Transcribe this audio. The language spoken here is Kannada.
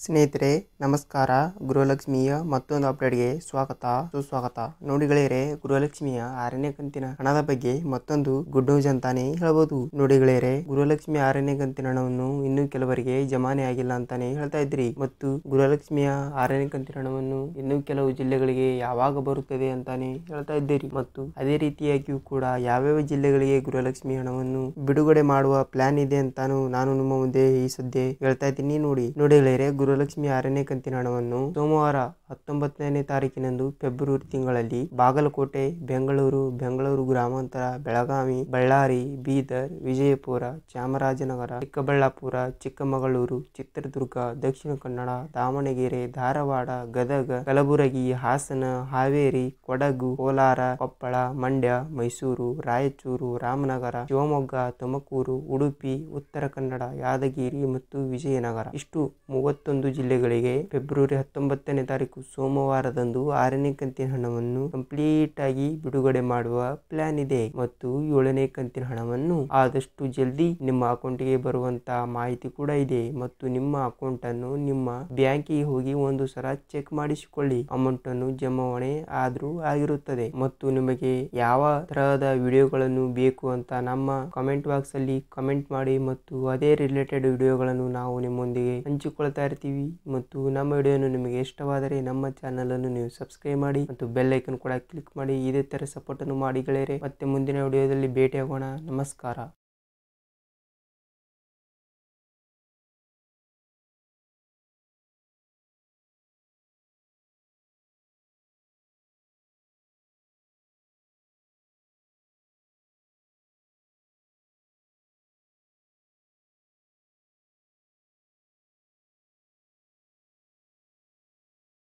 ಸ್ನೇಹಿತರೆ ನಮಸ್ಕಾರ. ಗೃಹಲಕ್ಷ್ಮಿಯ ಮತ್ತೊಂದು ಅಪ್ಡೇಟ್ಗೆ ಸುಸ್ವಾಗತ. ನೋಡಿ ಗೆಳೆಯರೆ, ಗೃಹಲಕ್ಷ್ಮಿಯ 6ನೇ ಕಂತಿನ ಹಣದ ಬಗ್ಗೆ ಮತ್ತೊಂದು ಗುಡ್ ನ್ಯೂಸ್ ಅಂತಾನೆ ಹೇಳ್ಬೋದು. ನೋಡಿ ಗೆಳೆಯರೆ, ಗೃಹಲಕ್ಷ್ಮಿಯ 6ನೇ ಕಂತಿನ ಹಣವನ್ನು ಇನ್ನೂ ಕೆಲವರಿಗೆ ಜಮಾನೆ ಆಗಿಲ್ಲ ಅಂತಾನೆ ಹೇಳ್ತಾ ಇದ್ರಿ. ಮತ್ತು ಗೃಹಲಕ್ಷ್ಮಿಯ 6ನೇ ಕಂತಿನ ಹಣವನ್ನು ಇನ್ನೂ ಕೆಲವು ಜಿಲ್ಲೆಗಳಿಗೆ ಯಾವಾಗ ಬರುತ್ತದೆ ಅಂತಾನೆ ಹೇಳ್ತಾ ಇದ್ದೀರಿ. ಮತ್ತು ಅದೇ ರೀತಿಯಾಗಿಯೂ ಕೂಡ ಯಾವ್ಯಾವ ಜಿಲ್ಲೆಗಳಿಗೆ ಗೃಹಲಕ್ಷ್ಮಿ ಹಣವನ್ನು ಬಿಡುಗಡೆ ಮಾಡುವ ಪ್ಲಾನ್ ಇದೆ ಅಂತಾನು ನಾನು ನಿಮ್ಮ ಮುಂದೆ ಈ ಸದ್ಯ ಹೇಳ್ತಾ ಇದ್ದೀನಿ. ನೋಡಿ ಗೆಳೆಯರೆ, ಗೃಹಲಕ್ಷ್ಮಿ 6ನೇ ಕಂತಿನ ಹಣವನ್ನು ಸೋಮವಾರ 19ನೇ ತಾರೀಕಿನಂದು ಫೆಬ್ರವರಿ ತಿಂಗಳಲ್ಲಿ ಬಾಗಲಕೋಟೆ, ಬೆಂಗಳೂರು ಗ್ರಾಮಾಂತರ, ಬೆಳಗಾವಿ, ಬಳ್ಳಾರಿ, ಬೀದರ್, ವಿಜಯಪುರ, ಚಾಮರಾಜನಗರ, ಚಿಕ್ಕಬಳ್ಳಾಪುರ, ಚಿಕ್ಕಮಗಳೂರು, ಚಿತ್ರದುರ್ಗ, ದಕ್ಷಿಣ ಕನ್ನಡ, ದಾವಣಗೆರೆ, ಧಾರವಾಡ, ಗದಗ, ಕಲಬುರಗಿ, ಹಾಸನ, ಹಾವೇರಿ, ಕೊಡಗು, ಕೋಲಾರ, ಕೊಪ್ಪಳ, ಮಂಡ್ಯ, ಮೈಸೂರು, ರಾಯಚೂರು, ರಾಮನಗರ, ಶಿವಮೊಗ್ಗ, ತುಮಕೂರು, ಉಡುಪಿ, ಉತ್ತರ ಕನ್ನಡ, ಯಾದಗಿರಿ ಮತ್ತು ವಿಜಯನಗರ ಇಷ್ಟು 31 ಜಿಲ್ಲೆಗಳಿಗೆ ಫೆಬ್ರವರಿ 19ನೇ ತಾರೀಕು ಸೋಮವಾರದಂದು 6ನೇ ಕಂತಿನ ಹಣವನ್ನು ಕಂಪ್ಲೀಟ್ ಆಗಿ ಬಿಡುಗಡೆ ಮಾಡುವ ಪ್ಲಾನ್ ಇದೆ. ಮತ್ತು 7ನೇ ಕಂತಿನ ಹಣವನ್ನು ಆದಷ್ಟು ಜಲ್ದಿ ನಿಮ್ಮ ಅಕೌಂಟ್ಗೆ ಬರುವಂತ ಮಾಹಿತಿ ಕೂಡ ಇದೆ. ಮತ್ತು ನಿಮ್ಮ ಅಕೌಂಟ್ ಅನ್ನು ನಿಮ್ಮ ಬ್ಯಾಂಕಿಗೆ ಹೋಗಿ ಒಂದು ಸಲ ಚೆಕ್ ಮಾಡಿಸಿಕೊಳ್ಳಿ. ಅಮೌಂಟ್ ಅನ್ನು ಜಮಾವಣೆ ಆದ್ರೂ ಆಗಿರುತ್ತದೆ. ಮತ್ತು ನಿಮಗೆ ಯಾವ ತರಹದ ವಿಡಿಯೋಗಳನ್ನು ಬೇಕು ಅಂತ ನಮ್ಮ ಕಾಮೆಂಟ್ ಬಾಕ್ಸ್ ಅಲ್ಲಿ ಕಮೆಂಟ್ ಮಾಡಿ. ಮತ್ತು ಅದೇ ರಿಲೇಟೆಡ್ ವಿಡಿಯೋಗಳನ್ನು ನಾವು ನಿಮ್ಮೊಂದಿಗೆ ಹಂಚಿಕೊಳ್ತಾ ಇರ್ತೀವಿ. ಮತ್ತು ನಮ್ಮ ವಿಡಿಯೋನು ನಿಮಗೆ ಇಷ್ಟವಾದರೆ ನಮ್ಮ ಚಾನಲ್ ಅನ್ನು ನೀವು ಸಬ್ಸ್ಕ್ರೈಬ್ ಮಾಡಿ ಮತ್ತು ಬೆಲ್ ಐಕನ್ ಕೂಡ ಕ್ಲಿಕ್ ಮಾಡಿ. ಇದೇ ತರ ಸಪೋರ್ಟ್ ಅನ್ನು ಮಾಡಿ ಗೆಳೆಯರೆ. ಮತ್ತೆ ಮುಂದಿನ ವಿಡಿಯೋದಲ್ಲಿ ಭೇಟಿಯಾಗೋಣ. ನಮಸ್ಕಾರ.